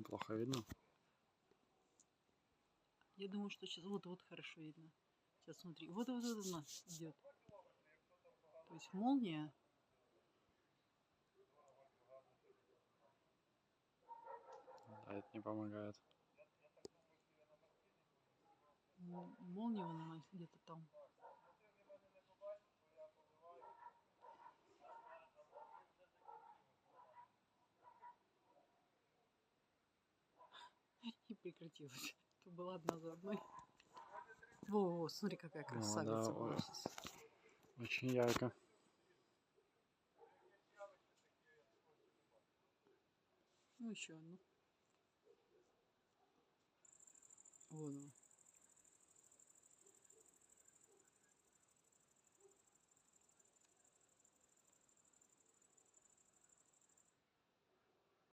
Плохо видно. Я думаю, что сейчас вот хорошо видно. Сейчас смотри, вот она идет. То есть молния. А это не помогает. Молния вон она где-то там. И прекратилась. Это была одна за одной. Во, смотри, какая красавица Да, была сейчас. очень ярко. Ну, еще одну. Вон она.